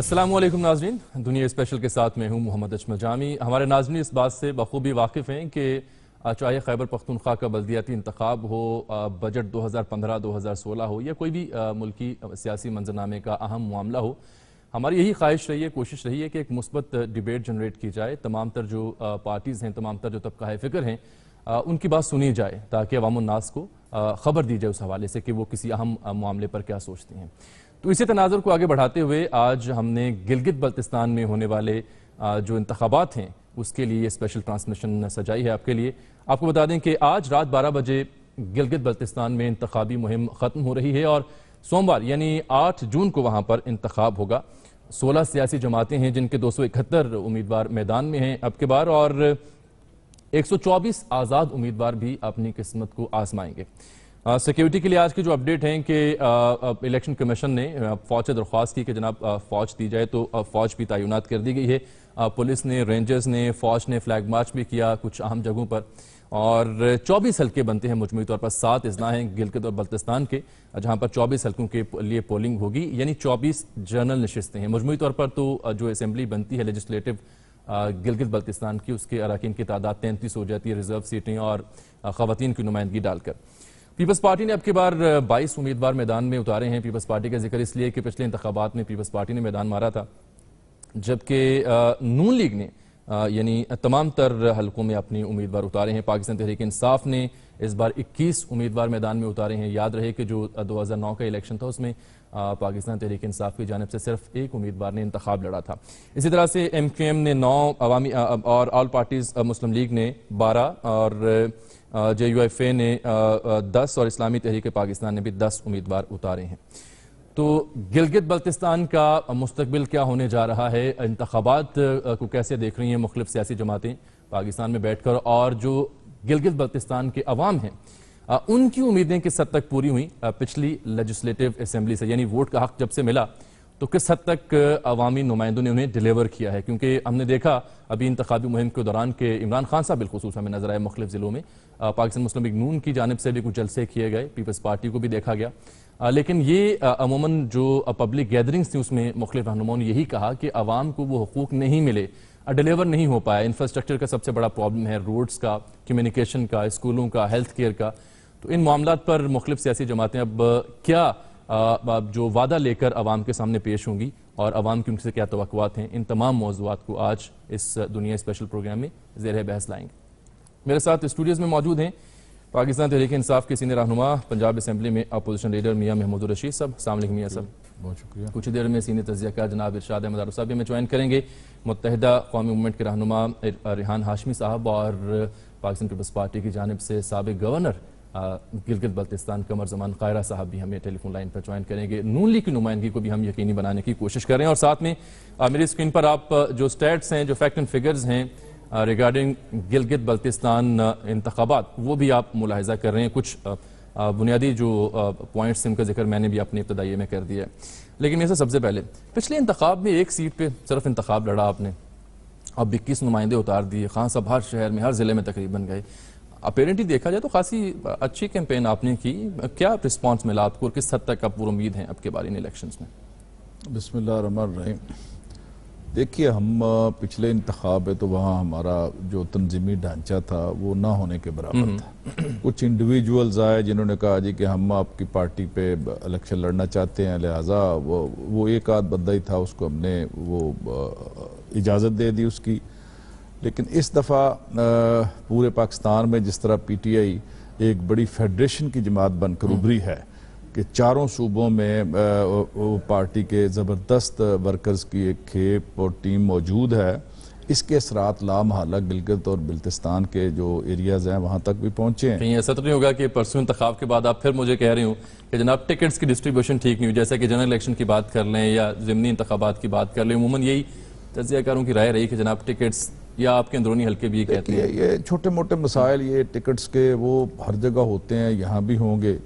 अस्सलामुअलैकुम नाज़रीन, दुनिया स्पेशल के साथ मैं हूं मोहम्मद अजमल जामी। हमारे नाज़रीन इस बात से बखूबी वाकिफ़ हैं कि चाहे खैबर पख्तूनख्वा का बल्दियाती इंतखाब हो, बजट 2015-2016 हो या कोई भी मुल्की सियासी मंजरनामे का अहम मामला हो, हमारी यही ख्वाहिश रही है, कोशिश रही है कि एक मुस्बत डिबेट जनरेट की जाए। तमाम तर जो पार्टीज़ हैं, तमाम तर जो तबका फ़िक्र हैं, उनकी बात सुनी जाए ताकि अवामुन्नास को खबर दी जाए उस हवाले से कि वो किसी अहम मामले पर क्या सोचती हैं। तो इसी तनाजुर को आगे बढ़ाते हुए आज हमने गिलगित बल्तिस्तान में होने वाले जो इंतखाबात हैं उसके लिए स्पेशल ट्रांसमिशन सजाई है आपके लिए। आपको बता दें कि आज रात 12 बजे गिलगित बल्तिस्तान में इंतखाबी मुहिम ख़त्म हो रही है और सोमवार यानी 8 जून को वहाँ पर इंतखाब होगा। 16 सियासी जमातें हैं जिनके 271 उम्मीदवार मैदान में हैं अब के बार और 124 आज़ाद उम्मीदवार भी अपनी किस्मत को आजमाएंगे। सिक्योरिटी के लिए आज की जो अपडेट है कि इलेक्शन कमीशन ने फौज से दरख्वास्त की कि जनाब फौज दी जाए, तो फौज भी तैनात कर दी गई है। पुलिस ने, रेंजर्स ने, फौज ने फ्लैग मार्च भी किया कुछ अहम जगहों पर और 24 हल्के बनते हैं। मजमूई तौर पर 7 अजला हैं गिलगित और बल्तिस्तान के, जहां पर 24 हल्कों के लिए पोलिंग होगी, यानी 24 जनरल नशिस्तें हैं। मजमूई तौर पर तो जो असेंबली बनती है लेजिस्लेटिव गिलगित बल्तिस्तान की, उसके अरकान की तादाद 33 हो जाती है, रिजर्व सीटें और खवातीन की नुमाइंदगी डालकर। पीपल्स पार्टी ने अब की बार 22 उम्मीदवार मैदान में उतारे हैं। पीपल्स पार्टी का जिक्र इसलिए कि पिछले इंतखाबात में पीपल्स पार्टी ने मैदान मारा था, जबकि नून लीग ने यानी तमाम तर हलकों में अपने उम्मीदवार उतारे हैं। पाकिस्तान तहरीक इंसाफ ने इस बार 21 उम्मीदवार मैदान में उतारे हैं। याद रहे कि जो 2009 का इलेक्शन था उसमें पाकिस्तान तहरीक इंसाफ की जानिब से सिर्फ एक उम्मीदवार ने इंतखाब लड़ा था। इसी तरह से MQM ने 9, अवामी और ऑल पार्टीज मुस्लिम लीग ने 12 और JUFA ने 10 और इस्लामी तहरीक पाकिस्तान ने भी 10 उम्मीदवार उतारे हैं। तो गिलगित बल्तिस्तान का मुस्तकबिल क्या होने जा रहा है, इंतखाबात को कैसे देख रही हैं मुख्तलिफ सियासी जमातें पाकिस्तान में बैठकर, और जो गिलगित बल्तिस्तान के अवाम हैं उनकी उम्मीदें किस हद तक पूरी हुई पिछली लेजिस्लेटिव असेंबली से, यानी वोट का हक जब से मिला तो किस हद तक अवामी नुमाइंदों ने उन्हें डिलीवर किया है। क्योंकि हमने देखा अभी इंतखाबी मुहिम के दौरान के इमरान खान साहब बिलखुसूस हमें नजर आए मुख्तलिफ जिलों में। पाकिस्तान मुस्लिम लीग नून की जानिब से भी कुछ जलसे किए गए, पीपल्स पार्टी को भी देखा गया, लेकिन ये अमूमन जो पब्लिक गैदरिंग्स थी उसमें मुख्तलिफ रहनुमाओं ने यही कहा कि अवाम को वो हुकूक नहीं मिले, डिलीवर नहीं हो पाया। इंफ्रास्ट्रक्चर का सबसे बड़ा प्रॉब्लम है, रोड्स का, कम्युनिकेशन का, स्कूलों का, हेल्थ केयर का। तो इन मामलात पर मुख्तलिफ सियासी जमातें अब क्या जो वादा लेकर अवाम के सामने पेश होंगी और अवाम की उनसे क्या तवक्कुआत हैं, इन तमाम मौज़ूआत को आज इस दुनिया स्पेशल प्रोग्राम में ज़ेर बहस लाएंगे। मेरे साथ स्टूडियोज़ में मौजूद हैं पाकिस्तान तहरीक इंसाफ के सीनियर रहनुमा, पंजाब असेंबली में अपोजिशन लीडर मियां महमूद रशीद साहब। अस्सलाम वालेकुम मियां साहब, बहुत शुक्रिया। कुछ देर में सीनियर तज़किया जनाब इरशाद अहमद साहब भी हमें ज्वाइन करेंगे। मुत्तहिदा कौमी मूवमेंट के रहनुमा रिहान हाशमी साहब और पाकिस्तान पीपल्स पार्टी की जानिब से साबिक गवर्नर गिलगित बल्तिस्तान कमर जमान कायरा साहब भी हमें टेलीफोन लाइन पर ज्वाइन करेंगे। नून लीग की नुमाइंदगी को भी हम यकीनी बनाने की कोशिश कर रहे हैं और साथ में मेरी स्क्रीन पर आप जो स्टैट्स हैं, जो फैक्ट एंड फिगर्स हैं रिगार्डिंग गिलगित बल्तिस्तान इंतखाबात, वो भी आप मुलाहिजा कर रहे हैं। कुछ बुनियादी जो पॉइंट्स जिनका जिक्र मैंने भी अपने इब्तदाइये में कर दिया है। लेकिन मेरे से सबसे पहले पिछले इंतखाब में एक सीट पर सिर्फ इंतखाब लड़ा आपने, अब 21 नुमाइंदे उतार दिए। खान साहब हर शहर में, हर जिले में तकरीबन गए। अपेरेंटली देखा जाए तो खासी अच्छी कैंपेन आपने की, क्या रिस्पांस मिला आपको और किस हद तक आप उम्मीद हैं अब के बारे इलेक्शंस में? बिस्मिल्लाहिर्रहमानिर्रहीम। देखिए, हम पिछले इंतखाब है तो वहाँ हमारा जो तंजीमी ढांचा था वो ना होने के बराबर था। कुछ इंडिविजुअल्स आए जिन्होंने कहा जी कि हम आपकी पार्टी पे इलेक्शन लड़ना चाहते हैं, लिहाजा वो एक आध बंदा ही था, उसको हमने वो इजाज़त दे दी उसकी। लेकिन इस दफ़ा पूरे पाकिस्तान में जिस तरह PTI एक बड़ी फेडरेशन की जमात बनकर उभरी है कि चारों सूबों में पार्टी के ज़बरदस्त वर्कर्स की एक खेप और टीम मौजूद है, इसके असरात लामहला गिलगित और बल्तिस्तान के जो एरियाज़ हैं वहाँ तक भी पहुँचे हैं। कहीं ऐसा तो नहीं होगा कि परसों इंतखाब के बाद आप फिर मुझे कह रही हूँ कि जनाब टिकट्स की डिस्ट्रीब्यूशन ठीक नहीं हुई, जैसे कि जनरल इलेक्शन की बात कर लें या ज़िमनी इंतखाबात की बात कर लें, अमूमन यही तज्ज़ियाकारों की राय रही कि जनाब टिकट्स, या आपके अंदरूनी हल्के भी कहते हैं ये छोटे मोटे मसाइल, ये टिकट्स के वो हर जगह होते हैं, यहाँ भी होंगे।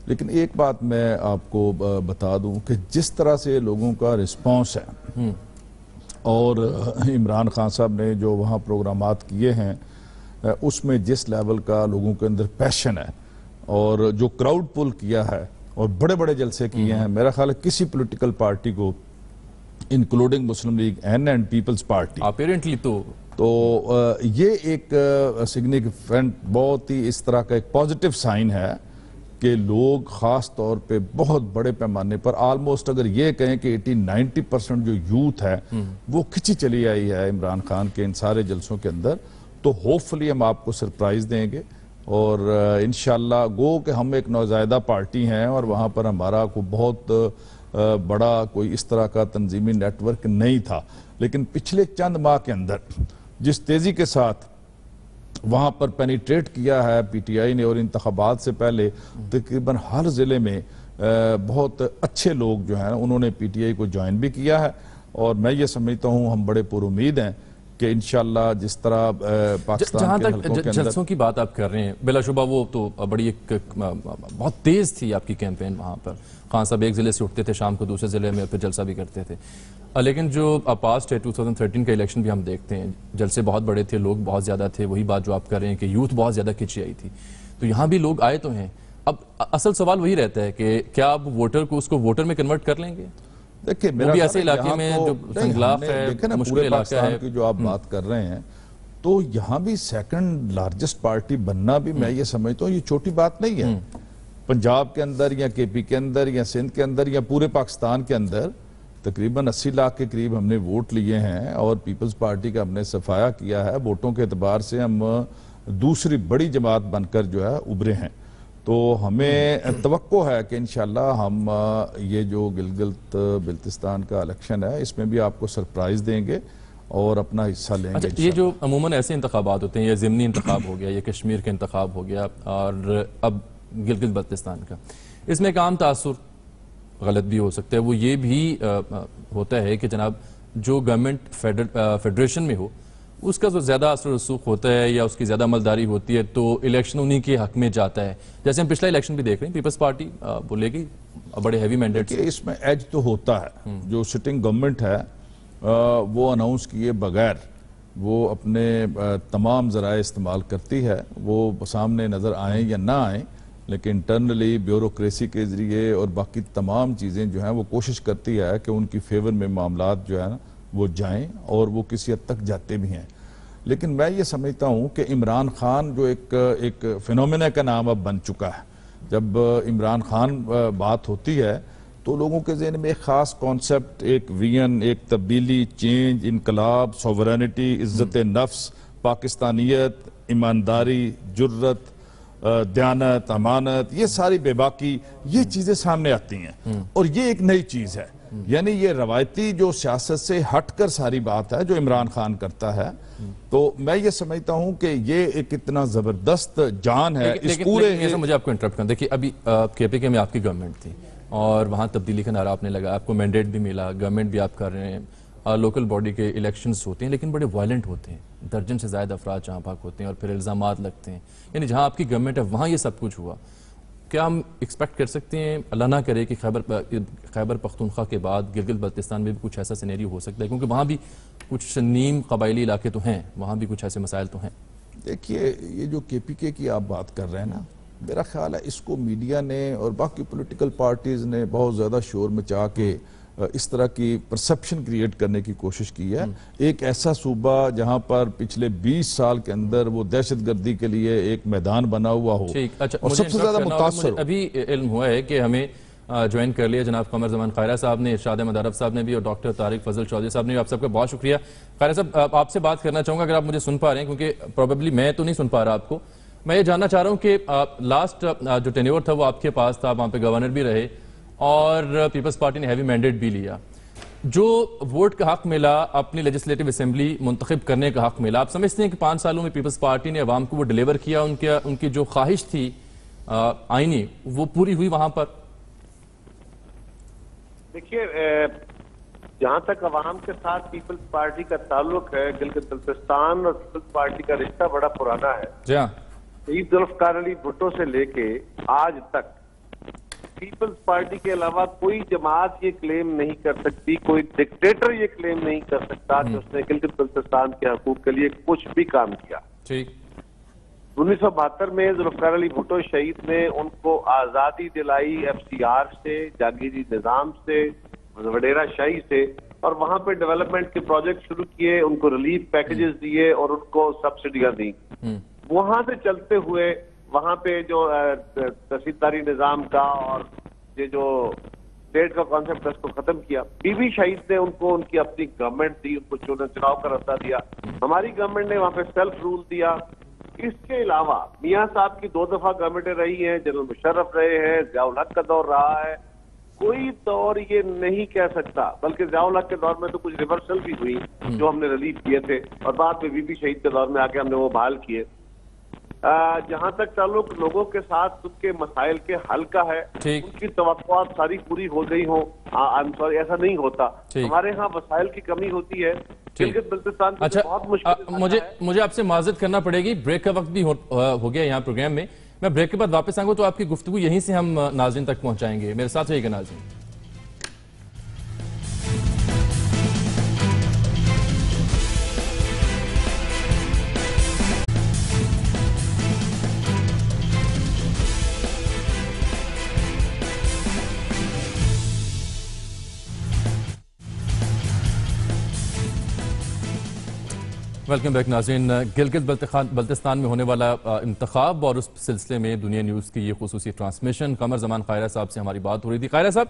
लेकिन एक बात मैं आपको बता दूं कि जिस तरह से लोगों का रिस्पांस है और इमरान खान साहब ने जो वहाँ प्रोग्रामात किए हैं उसमें जिस लेवल का लोगों के अंदर पैशन है और जो क्राउड पुल किया है और बड़े बड़े जलसे किए हैं, मेरा ख्याल है किसी पॉलिटिकल पार्टी को including Muslim League and People's Party. Apparently तो ये एक सिग्निफिकेंट, बहुत ही इस तरह का एक पॉजिटिव साइन है कि लोग ख़ास तौर पे बहुत बड़े पैमाने पर, ऑलमोस्ट अगर ये कहें कि 80-90% जो यूथ है वो खिंची चली आई है इमरान खान के इन सारे जलसों के अंदर। तो होपफुली हम आपको सरप्राइज देंगे और इंशाल्लाह गो कि हम एक नौज़ायदा पार्टी हैं और वहाँ पर हमारा कोई बहुत बड़ा कोई इस तरह का तंजीमी नेटवर्क नहीं था, लेकिन पिछले चंद माह के अंदर जिस तेज़ी के साथ वहाँ पर पेनिट्रेट किया है पीटीआई ने, और इंतखाबात से पहले तकरीबन हर ज़िले में बहुत अच्छे लोग जो हैं उन्होंने पीटीआई को ज्वाइन भी किया है। और मैं ये समझता हूँ हम बड़े पुरुमीद हैं कि इंशाल्लाह जिस तरह पाकिस्तान जहाँ के तक हलकों के जलसों की बात आप कर रहे हैं, बिलाशुबा वो तो बड़ी एक बहुत तेज़ थी आपकी कैंपेन वहाँ पर। खान साहब एक ज़िले से उठते थे, शाम को दूसरे ज़िले में फिर जलसा भी करते थे। लेकिन जो पास्ट है 2013 का इलेक्शन भी हम देखते हैं, जलसे बहुत बड़े थे, लोग बहुत ज़्यादा थे। वही बात जो आप कर रहे हैं कि यूथ बहुत ज़्यादा खिंची आई थी, तो यहाँ भी लोग आए तो हैं। अब असल सवाल वही रहता है कि क्या आप वोटर को उसको वोटर में कन्वर्ट कर लेंगे? देखिए वो भी ऐसे इलाके में जो संगलाफ है, देखे ना मुश्किल पूरे इलाका पाकिस्तान है की जो आप बात कर रहे हैं, तो यहाँ भी सेकंड लार्जेस्ट पार्टी बनना भी मैं ये समझता हूँ ये छोटी बात नहीं है। पंजाब के अंदर या केपी के अंदर या सिंध के अंदर या पूरे पाकिस्तान के अंदर तकरीबन 80 लाख के करीब हमने वोट लिए हैं और पीपल्स पार्टी का हमने सफाया किया है। वोटों के एतबार से हम दूसरी बड़ी जमात बनकर जो है उभरे हैं। तो हमें तवक्को है कि इंशाल्लाह हम ये जो गिलगित बिल्तिस्तान का इलेक्शन है इसमें भी आपको सरप्राइज देंगे और अपना हिस्सा लेंगे। अच्छा, ये जो अमूमन ऐसे इंतखाबात होते हैं, ये ज़िमनी इंतखाब हो गया, ये कश्मीर का इंतखाब हो गया और अब गिलगित बल्तिस्तान का, इसमें एक आम तासुर गलत भी हो सकता है। वो ये भी होता है कि जनाब जो गवर्नमेंट फेडरेशन में हो उसका जो ज़्यादा असर रसूख होता है या उसकी ज़्यादा अमलदारी होती है तो इलेक्शन उन्हीं के हक में जाता है। जैसे हम पिछला इलेक्शन भी देख रहे हैं, पीपल्स पार्टी बोलेगी बड़े हैवी मैंडेट। इसमें एज तो होता है, जो सिटिंग गवर्नमेंट है वो अनाउंस किए बगैर वो अपने तमाम ज़राए इस्तेमाल करती है, वो सामने नज़र आए या ना आए, लेकिन इंटरनली ब्यूरोक्रेसी के ज़रिए और बाकी तमाम चीज़ें जो हैं वो कोशिश करती है कि उनकी फेवर में मामलात जो है ना वो जाएं और वो किसी हद तक जाते भी हैं। लेकिन मैं ये समझता हूँ कि इमरान खान जो एक फिनोमेना का नाम अब बन चुका है। जब इमरान खान बात होती है तो लोगों के ज़हन में एक ख़ास कॉन्सेप्ट, एक विजन, एक तब्दीली, चेंज, इनकलाब, सॉवरेनिटी, इज़्ज़त नफ्स, पाकिस्तानियत, ईमानदारी, जुर्रत, दयानत, अमानत, ये सारी बेबाकी, ये चीज़ें सामने आती हैं और ये एक नई चीज़ है। यानी ये रवायती जो सियासत से हटकर सारी बात है जो इमरान खान करता है। तो मैं ये समझता हूं कि ये एक इतना जबरदस्त जान है इस पूरे। मुझे आपको इंटरप्ट करना, देखिए अभी केपीके में आपकी गवर्नमेंट थी और वहां तब्दीली का नारा आपने लगा, आपको मैंडेट भी मिला, गवर्नमेंट भी आप कर रहे हैं, लोकल बॉडी के इलेक्शंस होते हैं लेकिन बड़े वायलेंट होते हैं, दर्जन से ज़्यादा अफराद जहाँ भाग होते हैं और फिर इल्ज़ामात लगते हैं। यानी जहाँ आपकी गवर्नमेंट है वहाँ ये सब कुछ हुआ। क्या हम एक्सपेक्ट कर सकते हैं, अल्लाह ना करे, कि खैबर पख्तूनख्वा के बाद गिलगित बल्तिस्तान में भी कुछ ऐसा सिनेरियो हो सकता है? क्योंकि वहाँ भी कुछ नीम कबायली इलाके तो हैं, वहाँ भी कुछ ऐसे मसाइल तो हैं। देखिए ये जो केपीके की आप बात कर रहे हैं ना, मेरा ख्याल है इसको मीडिया ने और बाकी पॉलिटिकल पार्टीज ने बहुत ज़्यादा शोर मचा के इस तरह की परसेप्शन क्रिएट करने की कोशिश की है। एक ऐसा सूबा जहां पर पिछले 20 साल के अंदर वो दहशतगर्दी के लिए एक मैदान बना हुआ हो। अच्छा, और सबसे ज्यादा मुतासर अभी इल्म हुआ है कि हमें ज्वाइन कर लिया जनाब कमर जमान खैरा साहब ने, इरशाद मदारब साहब ने भी और डॉक्टर तारिक फजल चौधरी साहब ने भी। आप सबका बहुत शुक्रिया। खैरा साहब, आपसे बात करना चाहूंगा अगर आप मुझे सुन पा रहे हैं, क्योंकि प्रोबेबली मैं तो नहीं सुन पा रहा आपको। मैं ये जानना चाह रहा हूँ कि लास्ट जो टेन्योर था वो आपके पास था, वहाँ पे गवर्नर भी रहे और पीपल्स पार्टी ने हैवी मैंडेट भी लिया। जो वोट का हक मिला, अपनी लेजिस्लेटिव असेंबली मुंतखब करने का हक मिला, आप समझते हैं कि 5 सालों में पीपल्स पार्टी ने अवाम को वो डिलीवर किया, उनकी जो ख्वाहिश थी आईनी वो पूरी हुई वहां पर? देखिए, जहां तक अवाम के साथ पीपल्स पार्टी का ताल्लुक है, गिलगित बल्तिस्तान और पीपल्स पार्टी का रिश्ता बड़ा पुराना है। जी हाँ, सईद जुल्फकार अली भुट्टो से लेके आज तक पीपल्स पार्टी के अलावा कोई जमात ये क्लेम नहीं कर सकती, कोई डिक्टेटर ये क्लेम नहीं कर सकता कि उसने गिलगित बल्तिस्तान के हकूक के लिए कुछ भी काम किया। ठीक। 1972 में जुल्फकार अली भुट्टो शहीद ने उनको आजादी दिलाई FCR से, जागीरी निजाम से, वडेरा शाही से, और वहां पे डेवलपमेंट के प्रोजेक्ट शुरू किए, उनको रिलीफ पैकेजेस दिए और उनको सब्सिडियां दी। वहां से चलते हुए वहां पे जो तहसीलदारी निजाम का और ये जो स्टेट का कॉन्सेप्ट है उसको खत्म किया। बीबी शहीद ने उनको उनकी अपनी गवर्नमेंट दी, उनको चुनाव का रास्ता दिया। हमारी गवर्नमेंट ने वहां पे सेल्फ रूल दिया। इसके अलावा मियां साहब की 2 दफा गवर्नमेंटें रही हैं, जनरल मुशर्रफ रहे हैं, ज़ियाउल हक का दौर रहा है। कोई दौर ये नहीं कह सकता, बल्कि ज़ियाउल हक के दौर में तो कुछ रिवर्सल भी हुई जो हमने रिलीफ किए थे और बाद में बीबी शहीद के दौर में आके हमने वो बहाल किए। जहां तक ताल्लुक लोगों के साथ उनके मसाइल के हल का है, उनकी तवक्कुआत सारी पूरी हो गई हो, आई एम सॉरी ऐसा नहीं होता। हमारे यहाँ वसाइल की कमी होती है। गिलगित-बल्तिस्तान अच्छा, बहुत मुश्किल मुझे आपसे माजरत करना पड़ेगी, ब्रेक का वक्त भी हो गया यहाँ प्रोग्राम में। मैं ब्रेक के बाद वापस आऊंगा तो आपकी गुफ्तगू यहीं से हम नाज़रीन तक पहुंचाएंगे। मेरे साथ रहिएगा नाज़रीन। वेलकम बैक नाज़रीन। गिलगित बल्तिस्तान में होने वाला इंतखाब और उस सिलसिले में दुनिया न्यूज़ की ये खुसूसी ट्रांसमिशन। कमर जमान कायरा साहब से हमारी बात हो रही थी। कायरा साहब,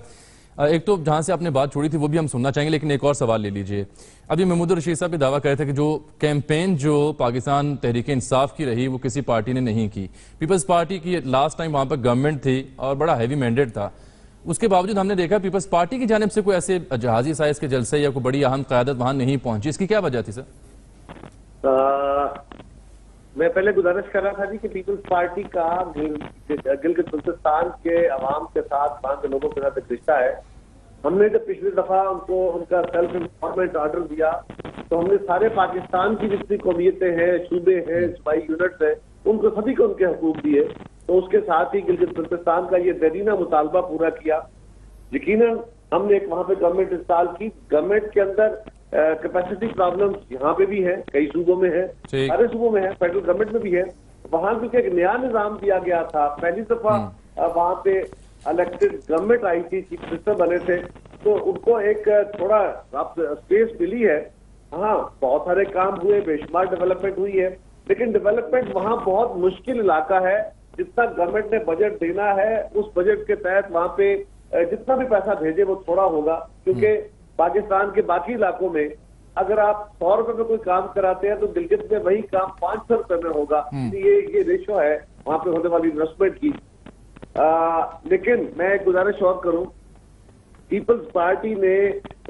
एक तो जहाँ से आपने बात छोड़ी थी वो भी हम सुनना चाहेंगे, लेकिन एक और सवाल ले लीजिए। अभी महमूद रशीद साहब भी दावा कर रहे थे कि जो कैंपेन जो पाकिस्तान तहरीक इंसाफ की रही वो किसी पार्टी ने नहीं की। पीपल्स पार्टी की लास्ट टाइम वहाँ पर गवर्नमेंट थी और बड़ा हैवी मैंडेट था। उसके बावजूद हमने देखा पीपल्स पार्टी की जानिब से कोई ऐसे जहाजी साइज के जलसे या कोई बड़ी अहम क़यादत वहाँ नहीं पहुंची। इसकी क्या वजह थी सर? मैं पहले गुजारिश कर रहा था जी कि पीपल्स पार्टी का गिलगित बल्तिस्तान के अवाम के साथ, वहां के लोगों के साथ एक रिश्ता है। हमने जब पिछली दफा उनको उनका सेल्फ एम्पावरमेंट ऑर्डर दिया तो हमने सारे पाकिस्तान की जितनी कौमियतें हैं, सूबे हैं, सूबाई यूनिट्स हैं, उनको सभी को उनके हकूक दिए। तो उसके साथ ही गिलगित बल्तिस्तान का ये देरीना मुतालबा पूरा किया। यकीनन हमने एक वहां पे गवर्नमेंट इंस्टॉल की। गवर्नमेंट के अंदर कैपेसिटी प्रॉब्लम यहाँ पे भी है, कई सूबों में है, सारे सूबों में है, फेडरल गवर्नमेंट में भी है। वहां क्योंकि एक नया निजाम दिया गया था, पहली दफा वहां पे इलेक्टेड गवर्नमेंट आई थी, चीफ मिनिस्टर बने थे, तो उनको एक थोड़ा स्पेस मिली है। हाँ, बहुत सारे काम हुए, बेशुमार डेवलपमेंट हुई है, लेकिन डेवलपमेंट वहाँ बहुत मुश्किल इलाका है। जितना गवर्नमेंट ने बजट देना है उस बजट के तहत वहाँ पे जितना भी पैसा भेजे वो थोड़ा होगा, क्योंकि पाकिस्तान के बाकी इलाकों में अगर आप 100 रुपए में कोई काम कराते हैं तो गिलगित में वही काम 500 रुपए में होगा। ये रेशो है वहां पे होने वाली इन्वेस्टमेंट की। लेकिन मैं एक गुजारिश और करूं, पीपल्स पार्टी ने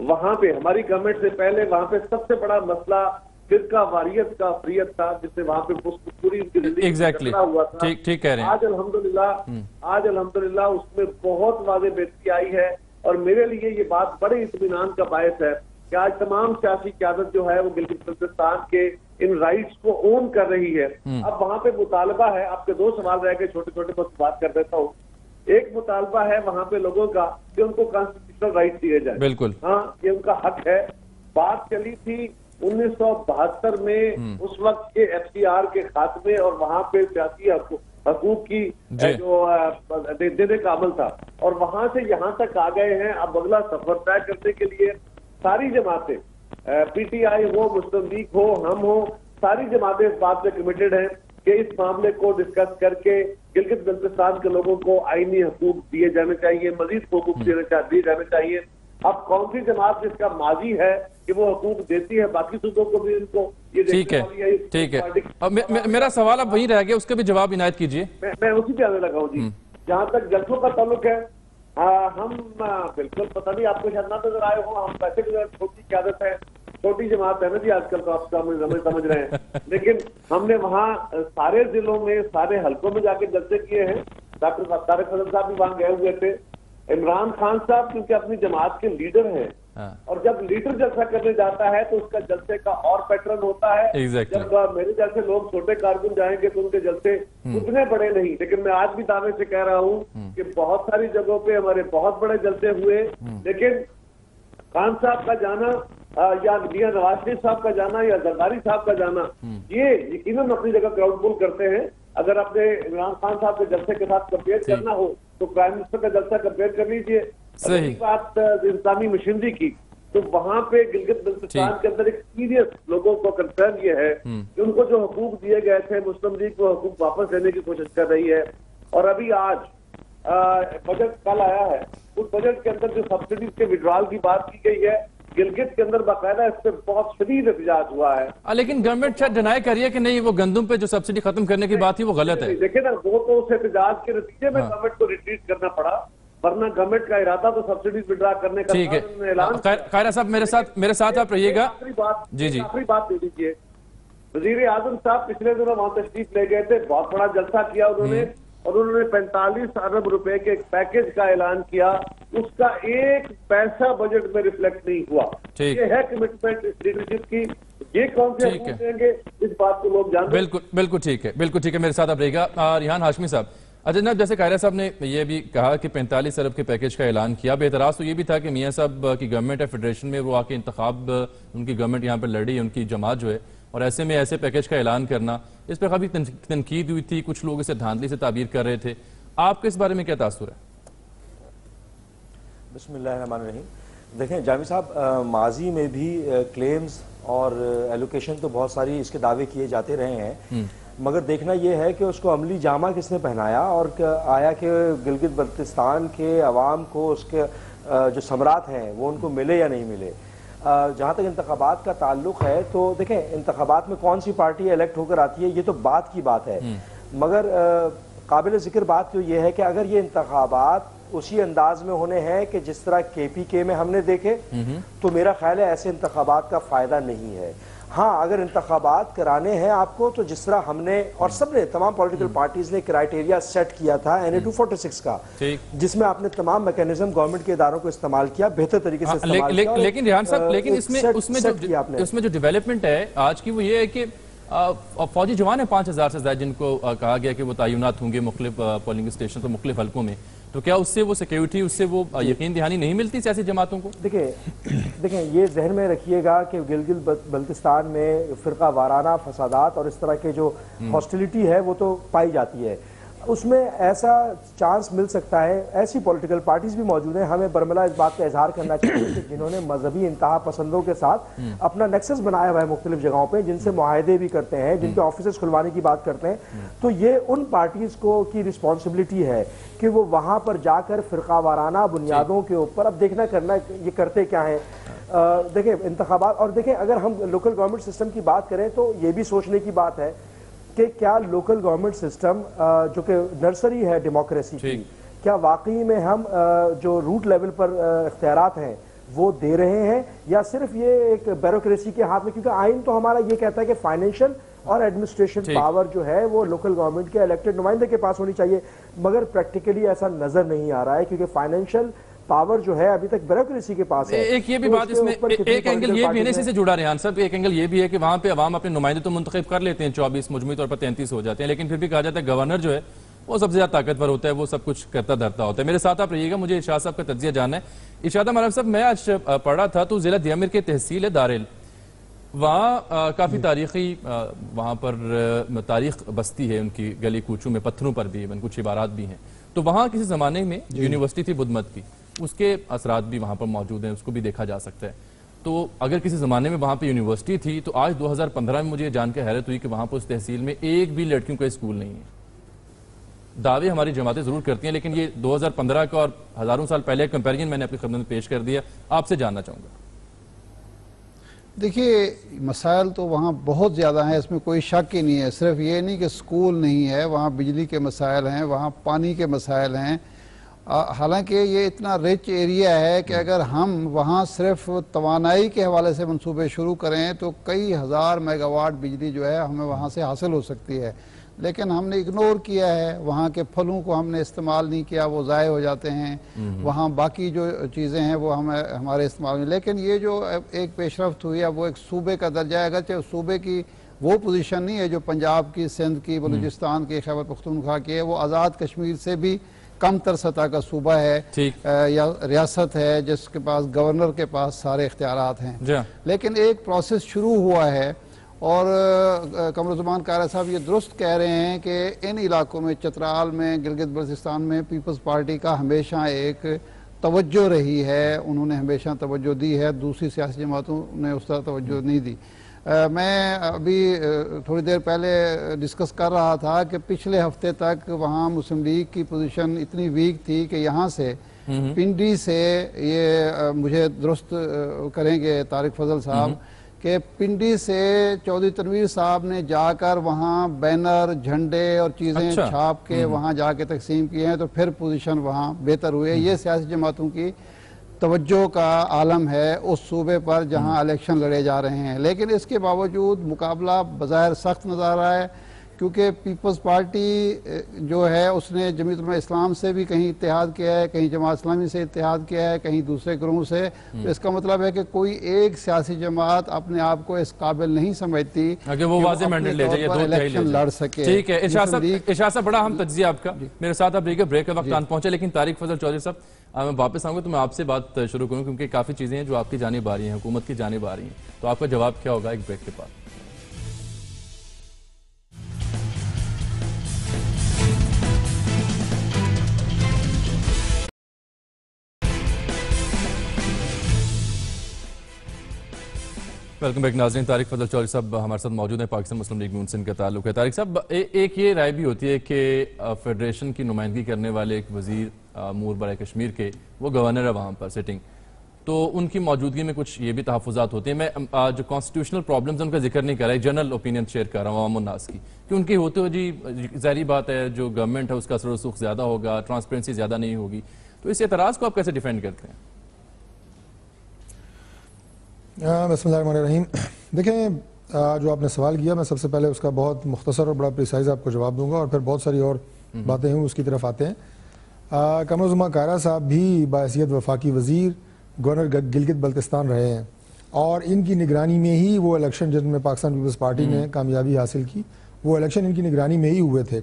वहां पे हमारी गवर्नमेंट से पहले वहां पे सबसे बड़ा मसला फिरका वारियत का अफरियत था, जिससे वहां पे पूरी उनकी जिंदगी हुआ था। ठीक कह रहे हैं। आज अल्हम्दुलिल्लाह उसमें बहुत वाज़ेह बेहतरी आई है और मेरे लिए ये बात बड़े इत्मीनान का बायस है कि आज तमाम सियासी क़यादत जो है वो गिलगित बल्तिस्तान के इन राइट्स को ओन कर रही है। अब वहां पे मुतालबा है, आपके 2 सवाल रह गए छोटे छोटे, बस बात कर देता हूँ। एक मुतालबा है वहां पे लोगों का कि उनको कॉन्स्टिट्यूशनल राइट दिए जाए। बिल्कुल, हाँ, ये उनका हक है। बात चली थी 1972 में उस वक्त के FCR के खात्मे और वहां पे सियासी हकूक की जो देने का अमल था, और वहां से यहाँ तक आ गए हैं। अब अगला सफर तय करने के लिए सारी जमातें, PTI हो, मुस्लिम लीग हो, हम हो, सारी जमातें इस बात पे कमिटेड हैं कि इस मामले को डिस्कस करके गिलगित बल्तिस्तान के लोगों को आईनी हकूक दिए जाने चाहिए, मजीद हकूक दिए जाने चाहिए। अब कौन सी जमात जिसका माजी है कि वो हकूक देती है, बाकी सूबों को भी इनको ये ठीक है। अब मेरा सवाल अब वहीं रह गया, उसका भी जवाब इनायत कीजिए। मैं उसी पे आने लगा हूँ जी। जहाँ तक जलसों का ताल्लुक है, हम बिल्कुल, पता नहीं आपको शायद ना नजर आए हो, हम वैसे भी छोटी क़यादत है, छोटी जमात है ना जी आजकल, तो आप समझ रहे हैं। लेकिन हमने वहाँ सारे जिलों में, सारे हल्कों में जाके जलसे किए हैं। डॉक्टर तारिक फजल साहब भी वहाँ गए हुए थे। इमरान खान साहब क्योंकि अपनी जमात के लीडर हैं, और जब लीडर जलसा करने जाता है तो उसका जलसे का और पैटर्न होता है। जब मेरे जैसे लोग छोटे कारकुन जाएंगे तो उनके जलसे उतने बड़े नहीं, लेकिन मैं आज भी दावे से कह रहा हूँ कि बहुत सारी जगहों पे हमारे बहुत बड़े जलसे हुए। लेकिन खान साहब का जाना या मियां नवाज शरीफ साहब का जाना या जरदारी साहब का जाना, ये यकीनन अपनी जगह क्राउड पुल करते हैं। अगर आपने इमरान खान साहब के जलसे के साथ कंपेयर करना हो तो प्राइम मिनिस्टर का जलसा कंपेयर कर लीजिए। सही बात इस्लामी मशीनरी की, तो वहां पे गिलगित बल्तिस्तान के अंदर एक सीरियस लोगों को कंसर्न ये है कि उनको जो हुकूक दिए गए थे मुस्लिम लीग वो हुकूक वापस लेने की कोशिश कर रही है। और अभी आज बजट कल आया है, उस बजट के अंदर जो सब्सिडीज के विड्रॉल की बात की गई है, गिलगित के अंदर बाकायदा इस पर बहुत शदीद एहतजाज हुआ है। लेकिन गवर्नमेंट शायद डिनाई कर रही है कि नहीं, वो गंदम पे जो सब्सिडी खत्म करने की बात थी वो गलत है। देखिए ना, वो तो उस एहतजाज के नतीजे में गवर्नमेंट को रिट्रीट करना पड़ा, वरना गवर्नमेंट का इरादा तो सब्सिडीज विड्रा करने का ठीक है। ऐलान। कायरा साहब मेरे साथ आप रहिएगा। आखिरी बात दे दीजिए। वजीर आजम साहब पिछले दिनों वहां तशरीफ ले गए थे, बहुत बड़ा जलसा किया उन्होंने, और उन्होंने 45 अरब रुपए के एक पैकेज का ऐलान किया, उसका एक पैसा बजट में रिफ्लेक्ट नहीं हुआ। ये है कमिटमेंट इस लीडरशिप की। ये कौन से हुकूक देंगे, इस बात को लोग जानते हैं। बिल्कुल ठीक है, बिल्कुल ठीक है। मेरे साथ आप रहेगा रिहान हाशमी साहब। अच्छा जनाब, जैसे कायरा साहब ने ये भी कहा कि 45 अरब के पैकेज का ऐलान किया, बेतराज तो ये भी था कि मियां साहब की गवर्नमेंट है, फेडरेशन में वो आके इंतखाब, उनकी गवर्नमेंट यहाँ पर लड़ी, उनकी जमात जो है, और ऐसे में ऐसे पैकेज का ऐलान करना, इस पर काफी तनकीद हुई थी, कुछ लोग इसे धांधली से ताबीर कर रहे थे। आपके इस बारे में क्या तासुर है? बिस्मिल्लाहिर्रहमानिर्रहीम। देखें जामी साहब, माजी में भी क्लेम्स और एलोकेशन तो बहुत सारी इसके दावे किए जाते रहे हैं, मगर देखना यह है कि उसको अमली जामा किसने पहनाया और आया कि गिलगित बल्तिस्तान के अवाम को उसके जो समरात हैं वो उनको मिले या नहीं मिले। जहाँ तक इंतखाबात का ताल्लुक है तो देखें, इंतखाबात में कौन सी पार्टी इलेक्ट होकर आती है ये तो बात की बात है, मगर काबिल जिक्र बात तो ये है कि अगर ये इंतखाबात उसी अंदाज में होने हैं कि जिस तरह KPK में हमने देखे, तो मेरा ख्याल है ऐसे इंतखाबात का फायदा नहीं है। हाँ, अगर इंतखाबात कराने हैं आपको तो जिस तरह हमने और सबने तमाम पॉलिटिकल पार्टीज ने क्राइटेरिया सेट किया था NA 246 का, जिसमें आपने तमाम मैकेनिज्म गवर्नमेंट के इदारों को इस्तेमाल किया, बेहतर तरीके से इस्तेमाल किया। लेकिन रिहान साहब, लेकिन उसमें जो डेवलपमेंट है आज की वो ये है कि फौजी जवान है 5000 से ज्यादा, जिनको कहा गया कि वो तयनात होंगे मुख्तलिफ पोलिंग स्टेशन पर मुख्तलिफ हल्कों में, तो क्या उससे वो सिक्योरिटी, उससे वो यकीन दहानी नहीं मिलती सियासी जमातों को? देखिए ये जहन में रखिएगा कि गिलगित बल्तिस्तान में फिरका वाराना फसादात और इस तरह के जो हॉस्टिलिटी है वो तो पाई जाती है, उसमें ऐसा चांस मिल सकता है। ऐसी पॉलिटिकल पार्टीज भी मौजूद हैं, हमें बरमला इस बात का इजहार करना चाहिए कि जिन्होंने मजहबी इंतहा पसंदों के साथ अपना नेक्सस बनाया हुआ है मुख्तलिफ जगहों पे, जिनसे मुआहदे भी करते हैं, जिनके ऑफिस खुलवाने की बात करते हैं, तो ये उन पार्टीज को की रिस्पॉन्सिबिलिटी है कि वो वहां पर जाकर फिरका वाराना बुनियादों के ऊपर, अब देखना करना ये करते क्या है। देखें इंतखाबात, और देखें अगर हम लोकल गवर्नमेंट सिस्टम की बात करें तो ये भी सोचने की बात है कि क्या लोकल गवर्नमेंट सिस्टम जो कि नर्सरी है डेमोक्रेसी की, क्या वाकई में हम जो रूट लेवल पर इख्तियारात हैं वो दे रहे हैं, या सिर्फ ये एक ब्यूरोक्रेसी के हाथ में? क्योंकि आइन तो हमारा ये कहता है कि फाइनेंशियल और एडमिनिस्ट्रेशन पावर जो है वो लोकल गवर्नमेंट के इलेक्टेड नुमाइंदे के पास होनी चाहिए, मगर प्रैक्टिकली ऐसा नजर नहीं आ रहा है, क्योंकि फाइनेंशियल पावर जो है अभी तक ब्यूरोक्रेसी के पास है। एक ये भी बात इसमें, एक एंगल ये भी है इसी से जुड़ा रिहान साहब, एक एंगल ये भी है कि वहां पे अवाम अपने नुमाइंदे तो मुंतखब कर लेते हैं, 24 मजमूई तौर पर 33 हो जाते हैं, लेकिन फिर भी कहा जाता है गवर्नर जो है वो सबसे ज्यादा ताकतवर होता है, वो सब कुछ करता धरता होता है। मेरे साथ आप रहिएगा, मुझे इरशाद साहब का तज्जिया जानना है। इरशाद मानव साहब, मैं आज पढ़ रहा था तो जिला दियामिर के तहसील है दारेल, वहाँ काफ़ी तारीखी वहाँ पर तारीख बस्ती है उनकी, गली कूचों में पत्थरों पर भी कुछ इबारात भी हैं, तो वहाँ किसी ज़माने में यूनिवर्सिटी थी बुद्ध मत की, उसके असरात भी वहाँ पर मौजूद हैं, उसको भी देखा जा सकता है। तो अगर किसी ज़माने में वहाँ पे यूनिवर्सिटी थी तो आज 2015 में मुझे जान के हैरत हुई कि वहाँ पर उस तहसील में एक भी लड़कियों का स्कूल नहीं है। दावे हमारी जमातें ज़रूर करती हैं, लेकिन ये 2015 का और हज़ारों साल पहले कंपेरिजन मैंने अपनी खिदमत में पेश कर दिया, आपसे जानना चाहूँगा। देखिए मसाइल तो वहाँ बहुत ज़्यादा हैं, इसमें कोई शक ही नहीं है। सिर्फ ये नहीं कि स्कूल नहीं है, वहाँ बिजली के मसाइल हैं, वहाँ पानी के मसाइल हैं। हालांकि ये इतना रिच एरिया है कि अगर हम वहाँ सिर्फ तवानाई के हवाले से मंसूबे शुरू करें तो कई हज़ार मेगावाट बिजली जो है हमें वहाँ से हासिल हो सकती है, लेकिन हमने इग्नोर किया है। वहाँ के फलों को हमने इस्तेमाल नहीं किया, वो ज़ाय हो जाते हैं। वहाँ बाकी जो चीज़ें हैं वो हमें हमारे इस्तेमाल में, लेकिन ये जो एक पेशरफ्त हुई है वो एक सूबे का दर्जा है, अगरचे सूबे की वो पोजीशन नहीं है जो पंजाब की, सिंध की, बलूचिस्तान की, खैबर पख्तूनख्वा की है। वो आज़ाद कश्मीर से भी कम तर सतह का सूबा है या रियासत है जिसके पास गवर्नर के पास सारे इख्तियारात हैं। लेकिन एक प्रोसेस शुरू हुआ है और कमरुज़्ज़मान कायरा साहब ये दुरुस्त कह रहे हैं कि इन इलाकों में, चतराल में, गिलगित बल्तिस्तान में पीपल्स पार्टी का हमेशा एक तवज्जो रही है, उन्होंने हमेशा तवज्जो दी है, दूसरी सियासी जमातों ने उस तरह तवज्जो नहीं दी। मैं अभी थोड़ी देर पहले डिस्कस कर रहा था कि पिछले हफ्ते तक वहाँ मुस्लिम लीग की पोजीशन इतनी वीक थी कि यहाँ से पिंडी से ये मुझे दुरुस्त करेंगे तारिक फजल साहब कि पिंडी से चौधरी तनवीर साहब ने जाकर वहाँ बैनर झंडे और चीज़ें छाप के वहाँ जाके तकसीम किए हैं, तो फिर पोजीशन वहाँ बेहतर हुए। ये सियासी जमातों की तवज्जो का आलम है उस सूबे पर जहां इलेक्शन लड़े जा रहे हैं। लेकिन इसके बावजूद मुकाबला बज़ाहिर सख्त नज़र आ रहा है, क्योंकि पीपल्स पार्टी जो है उसने जमीयत उलमा इस्लाम से भी कहीं इत्तेहाद किया है, कहीं जमात इस्लामी से इत्तेहाद किया है, कहीं दूसरे ग्रुप से। तो इसका मतलब है कि कोई एक सियासी जमात अपने आप को इस काबिल नहीं समझती कि वो वाज़ेह मैंडेट ले जाए, इलेक्शन लड़ सके। ठीक है, इरशाद साहब बड़ा हम तज्जिया आपका, मेरे साथ आप देखिए ब्रेक का वक्त आन पहुंचे। लेकिन तारिक फजल चौधरी साहब मैं वापस आऊंगा तो मैं आपसे बात शुरू करूं, क्योंकि काफ़ी चीज़ें हैं जो आपकी जानिब आ रही हैं, हुकूमत की जानिब आ रही हैं, तो आपका जवाब क्या होगा एक ब्रेक के बाद? वेलकम बैक नाज़रीन। तारिक फजल चौधरी साहब हमारे साथ मौजूद हैं, पाकिस्तान मुस्लिम लीग में उनसे इनका ताल्लुक है। तारिक साहब, एक ये राय भी होती है कि फेडरेशन की नुमाइंदगी करने वाले एक वजीर अमूर बराए कश्मीर के, वो गवर्नर है वहाँ पर सिटिंग, तो उनकी मौजूदगी में कुछ ये भी तहफ़्फ़ुज़ात होते हैं। मैं जो कॉन्स्टिट्यूशनल प्रॉब्लम्स उनका जिक्र नहीं कर रहा, एक जनरल ओपिनियन शेयर कर रहा हूँ अवाम उन्नास की, कि उनकी होते हुए जी ज़ाहिर बात है जो गवर्नमेंट है उसका असर रसूख ज़्यादा होगा, ट्रांसपेरेंसी ज़्यादा नहीं होगी, तो इस एतराज़ को आप कैसे डिफेंड करते हैं? बिस्मिल्लाहिर्रहमानिर्रहीम। देखें, जो आपने सवाल किया, मैं सबसे पहले उसका बहुत मुख्तसर और बड़ा प्रिसाइज आपको जवाब दूंगा और फिर बहुत सारी और बातें हैं उसकी तरफ आते हैं। कमर उज़्मा कायरा साहब भी बाहैसियत वफाकी वज़ीर गवर्नर गिलगित बल्तिस्तान रहे हैं और इनकी निगरानी में ही वो इलेक्शन जिनमें पाकिस्तान पीपल्स पार्टी ने कामयाबी हासिल की, वो इलेक्शन इनकी निगरानी में ही हुए थे।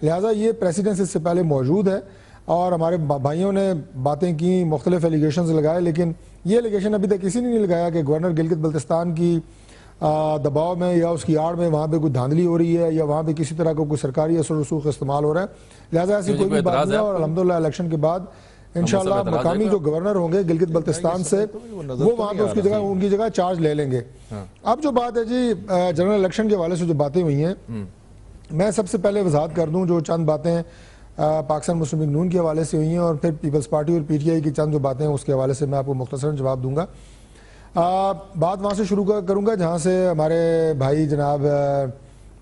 लिहाजा ये प्रेसिडेंस इससे पहले मौजूद है और हमारे भाइयों ने बातें की, मुख्तलिफ एलिगेशन लगाए, लेकिन ये एलिगेशन अभी तक किसी ने नहीं लगाया कि गवर्नर गिलगित बल्तिस्तान की दबाव में या उसकी आड़ में वहाँ पे कोई धांधली हो रही है या वहाँ पे किसी तरह का कोई सरकारी असर रसूख इस्तेमाल हो रहा है। लिहाजा ऐसी कोई भी बात नहीं है और अल्हम्दुलिल्लाह इलेक्शन के बाद इंशाल्लाह मकामी जो गवर्नर होंगे गिलगित बल्तिस्तान से, वो वहाँ पे उसकी जगह उनकी जगह चार्ज ले लेंगे। अब जो बात है जी जनरल इलेक्शन के हवाले से जो बातें हुई हैं, मैं सबसे पहले वजाहत कर दूँ जो चंद बातें पाकिस्तान मुस्लिम लीग नून के हवाले से हुई हैं और फिर पीपल्स पार्टी और पीटीआई की चंद जो बातें हैं उसके हवाले से मैं आपको मुख्तसरन जवाब दूंगा। बात वहाँ से शुरू करूँगा जहाँ से हमारे भाई जनाब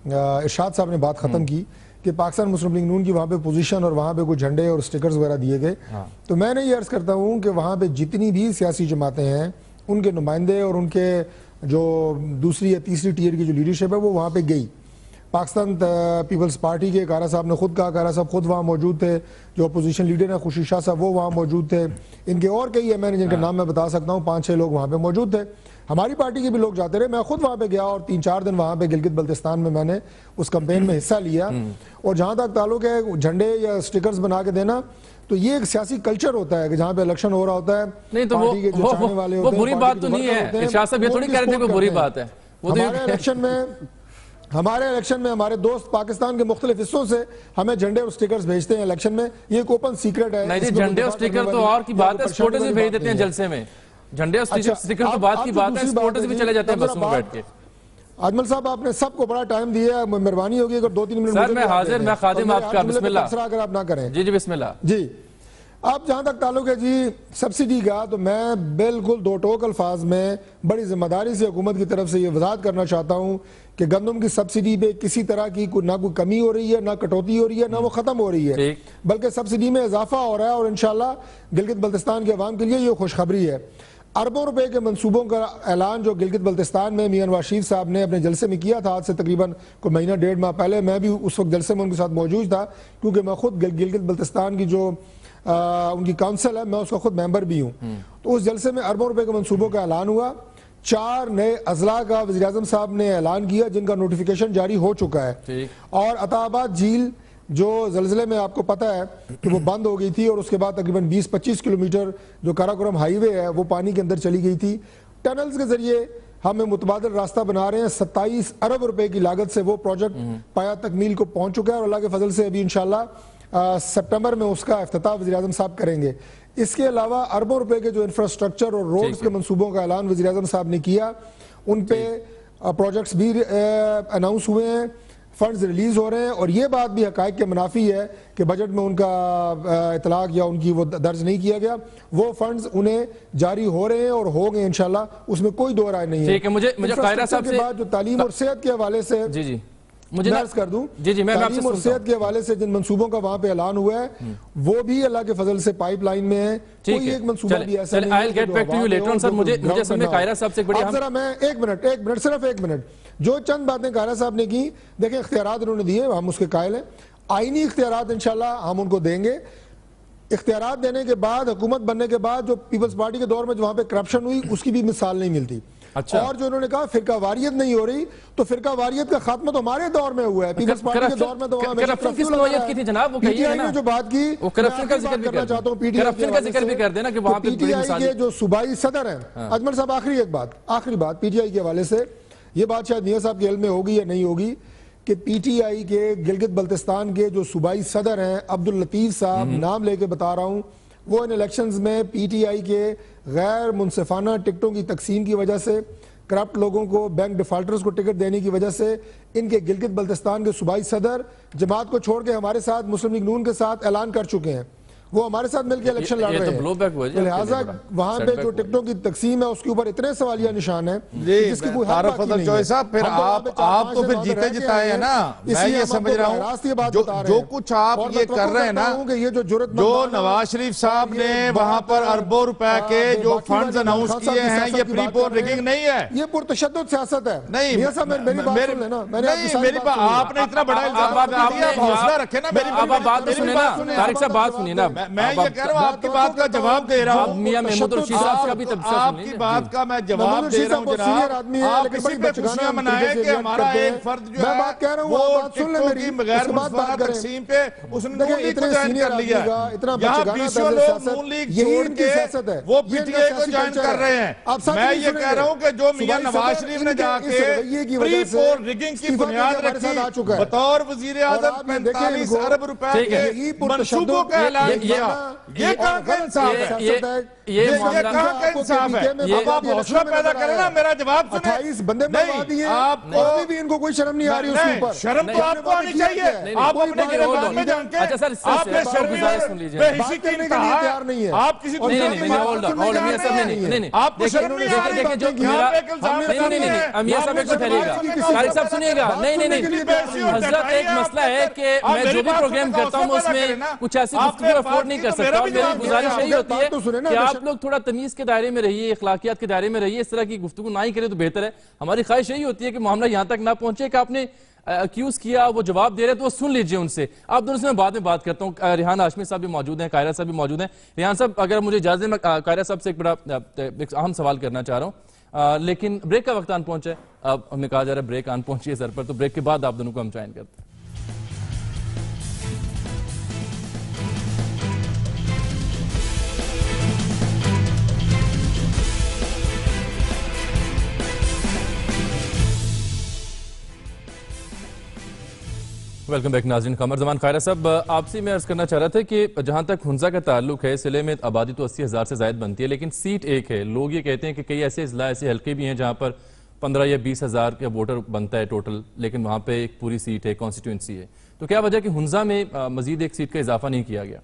इरशाद साहब ने बात ख़त्म की कि पाकिस्तान मुस्लिम लीग नून की वहाँ पे पोजीशन और वहाँ पे कुछ झंडे और स्टिकर्स वगैरह दिए गए। तो मैंने ये अर्ज़ करता हूँ कि वहाँ पे जितनी भी सियासी जमातें हैं उनके नुमाइंदे और उनके जो दूसरी या तीसरी टीयर की जो लीडरशिप है वो वहाँ पर गई। पाकिस्तान पीपल्स पार्टी के कारा साहब ने खुद कहा, कारा साहब खुद वहाँ मौजूद थे, जो अपोजिशन लीडर हैं खुशी शाह साहब वो वहाँ मौजूद थे, इनके और कई एम एन ए जिनके नाम मैं बता सकता हूँ, 5-6 लोग वहाँ पे मौजूद थे। हमारी पार्टी के भी लोग जाते रहे, मैं खुद वहाँ पे गया और 3-4 दिन वहाँ पे गिलगित बल्तिस्तान में मैंने उस कैंपेन में हिस्सा लिया। और जहाँ तक ताल्लुक है झंडे या स्टिकर्स बना के देना, तो ये एक सियासी कल्चर होता है कि जहाँ पे इलेक्शन हो रहा होता है, नहीं तो वो बुरी बात तो नहीं है, इरशाद साहब ये थोड़ी कह रहे थे बुरी बात है। हमारे इलेक्शन में हमारे दोस्त पाकिस्तान के मुख्तलिफ हिस्सों से हमें झंडे और स्टिकर्स भेजते हैं इलेक्शन में, ये एक ओपन सीक्रेट है। नहीं जी, झंडे और स्टिकर तो और की बात है, स्पोर्टर्स भी भेज देते हैं जलसे में। झंडे और स्टिकर तो बात की बात है, स्पोर्टर्स भी चले जाते हैं बसों में बैठ के। अजमल साहब आपने सबको बड़ा टाइम दिया, मेहरबानी होगी अगर 2-3 मिनट सर मैं हाजिर, मैं खादिम आपका, बिस्मिल्लाह अगर आप ना करें। जी जी बिस्मिल्लाह जी। अब जहां तक ताल्लुक है जी सब्सिडी का, तो मैं बिल्कुल दो टोक अल्फाज में बड़ी जिम्मेदारी से हुकूमत की तरफ से ये वजाहत करना चाहता हूँ कि गंदम की सब्सिडी पे किसी तरह की ना कोई कमी हो रही है, ना कटौती हो रही है, ना वो खत्म हो रही है, बल्कि सब्सिडी में इजाफा हो रहा है और इंशाल्लाह गिलगित बल्तिस्तान के अवाम के लिए ये खुशखबरी है। अरबों रुपए के मंसूबों का ऐलान जो गिलगित बल्तिस्तान में मियां नवाज शरीफ साहब ने अपने जलसे में किया था आज से तकरीबन कोई महीना 1.5 माह पहले, मैं भी उस वक्त जलसे में उनके साथ मौजूद था क्योंकि मैं खुद गिलगित बल्तिस्तान की जो उनकी काउंसिल है मैं उसका खुद मेंबर भी हूँ। तो उस जलसे में अरबों रुपए के मंसूबों का ऐलान हुआ। 4 नए अजला का वज़ीर आज़म साहब ने ऐलान किया जिनका नोटिफिकेशन जारी हो चुका है और अताबाद झील जो जलजिले में आपको पता है कि वो बंद हो गई थी और उसके बाद तकरीबन 20-25 किलोमीटर जो काराकोरम हाईवे है वो पानी के अंदर चली गई थी। टनल्स के जरिए हमें मुतबादिल रास्ता बना रहे हैं। 27 अरब रुपए की लागत से वो प्रोजेक्ट पाया तकमील को पहुंच चुका है और अल्लाह के फजल से अभी इंशाल्लाह सितंबर में उसका इफ्तिताह वज़ीर आज़म साहब करेंगे। इसके अलावा अरबों रुपए के जो इंफ्रास्ट्रक्चर और रोड्स के मंसूबों का ऐलान वज़ीर आज़म साहब ने किया, उन पे प्रोजेक्ट्स भी अनाउंस हुए हैं, फंड्स रिलीज हो रहे हैं। और ये बात भी हकायक के मुनाफी है कि बजट में उनका इतलाक या उनकी वो दर्ज नहीं किया गया, वो फंड्स उन्हें जारी हो रहे हैं और होंगे इंशाल्लाह, उसमें कोई दो राय नहीं है। ठीक है, मुझे कायरा साहब के बाद जो तालीम और सेहत के हवाले से जी मुझे कर दूं, मैं तालीम और सेहत के हवाले से जिन मंसूबों का वहां पे ऐलान हुआ है वो भी अल्लाह के फजल से पाइपलाइन में है। कोई एक मंसूबा भी ऐसा नहीं है। मुझे समझ कायरा साहब से जरा मैं एक मिनट सिर्फ एक मिनट, जो चंद बातें कायरा साहब ने की, देखें इख्तियारात उन्होंने दिए, हम उसके कायल हैं। आईनी इख्तियारात इंशाल्लाह हम उनको देंगे। इख्तियारात देने के बाद, हुकूमत बनने के बाद जो पीपल्स पार्टी के दौर में वहां पे करप्शन हुई उसकी भी मिसाल नहीं मिलती। अच्छा। और जो उन्होंने कहा फिरका वारियत नहीं हो रही, तो फिरका वारियत का खात्मा तो हमारे दौर में हुआ है। पीपल्स पार्टी के दौर में तो करप्शन की नौयत की थी जनाब, वो पीटीआई ने जो बात की, वो करप्शन का जिक्र भी करना चाहता हूं, करप्शन का जिक्र भी कर देना कि वहां पे पीटीआई के जो सूबाई सदर हैं, अजमल साहब आखिरी बात पीटीआई के हवाले से, ये बात शायद मियां साहब के इल्म में होगी या नहीं होगी कि पीटीआई के गिलगित बल्तिस्तान के जो सूबाई सदर हैं अब्दुल लतीफ साहब, नाम लेके बता रहा हूं, वो इन इलेक्शंस में पीटीआई के गैर मुनसिफाना टिकटों की तकसीम की वजह से, करप्ट लोगों को, बैंक डिफाल्टर्स को टिकट देने की वजह से, इनके गिलगित बल्तिस्तान के सूबाई सदर जमात को छोड़ के हमारे साथ मुस्लिम लीग नून के साथ ऐलान कर चुके हैं, वो हमारे साथ मिलकर इलेक्शन लड़ रहे हैं। लिहाजा वहां पे जो टिकटों की तकसीम है उसके ऊपर इतने सवालिया निशान है जिसकी कोई हद बाकी नहीं है। फिर आप तो फिर जीते जिताए हैं ना, मैं ये समझ रहा हूँ जो कुछ आप ये कर रहे हैं ना, ये जो जुर्रत जो नवाज शरीफ साहब ने वहां पर अरबों रुपए के जो फंड्स अनाउंस किए हैं, ये प्री पोल रिगिंग नहीं है, ये पुरतशद्दुद सियासत है। नहीं मेरी बात, आपने इतना बड़ा हौसला रखे ना, मेरी बात सुनिए ना, तारिक साहब बात सुनिए ना, मैं ये कह रहा हूँ आपकी बात का जवाब दे रहा हूँ। मियां महमूद रशीद साहब का भी तबसरा सुनिए। आपकी बात का मैं जवाब दे रहा हूँ जनाब, आप इसी पे खुशियां मनाएं कि हमारा एक फर्द जो है वो टिकटों की बगैर मुस्लिम तकसीम पे उसने नून लीग को ज्वाइन कर लिया। यहाँ 20 लोग नून लीग छोड़ के वो पीटीआई को ज्वाइन कर रहे हैं। मैं ये कह रहा हूँ कि जो मियां नवाज शरीफ ने जाके प्री पोल रिगिंग की बुनियाद रखी बतौर वजीर आजम 45 अरब रुपए के मंसूबों का ऐलान किया, ये कहां का इंसाफ है? ये कहां का इंसाफ है? अब आप हौसला पैदा करें ना, मेरा जवाब सुने। 28 बंदे मरवा दिए, आपको भी इनको कोई शर्म नहीं आ रही उसके ऊपर। शर्म तो आपको आनी चाहिए। आप अपने गिरफ्तार में जाके आपने शर्म बेहिसी की इंतहा तैयार नहीं है। आप किसी दूसरे की बात सुनने जा रहे हैं, आपको शर्म नहीं आ रही। जो मेरा मियां साहब एक ठहरिएगा, तारिक साहब सुनिएगा। नहीं हजरत, एक मसला है कि मैं जो भी प्रोग्राम करता हूँ उसमें कुछ ऐसी गुफ्तगू अफोर्ड नहीं कर सकता। और मेरी गुजारिश यही होती है कि आप लोग थोड़ा तमीज के दायरे में रहिए, इखलाकियात के दायरे में रहिए, इस तरह की गुफ्तगू ना ही करें तो बेहतर है। हमारी ख्वाहिश यही होती है कि मामला यहाँ तक ना पहुंचे कि आपने अक्यूज किया, वो जवाब दे रहे तो वो सुन लीजिए उनसे। आप दोनों से मैं बाद में बात करता हूँ। रिहान हाशमी साहब भी मौजूद हैं, कायरा साहब भी मौजूद हैं। रिहान साहब, अगर मुझे इजाजत, मैं कायरा साहब से एक बड़ा एक अहम सवाल करना चाह रहा हूँ, लेकिन ब्रेक का वक्त आन पहुंचा है। अब हमें कहा जा रहा है ब्रेक आन पहुंची है सर पर, तो ब्रेक के बाद आप दोनों को हम ज्वाइन करते हैं। वेलकम बैक नाज़रीन। कमर जमान कायरा साहब, आपसे मैं अर्ज करना चाह रहा था कि जहां तक हुंजा का ताल्लुक है, जिले में आबादी तो 80,000 से ज्यादा बनती है, लेकिन सीट एक है। लोग ये कहते हैं कि कई ऐसे अजला, ऐसे हल्के भी हैं जहां पर 15 या 20,000 का वोटर बनता है टोटल, लेकिन वहां पे एक पूरी सीट है, कॉन्स्टिट्यूंसी है। तो क्या वजह कि हुंजा में मजीद एक सीट का इजाफा नहीं किया गया?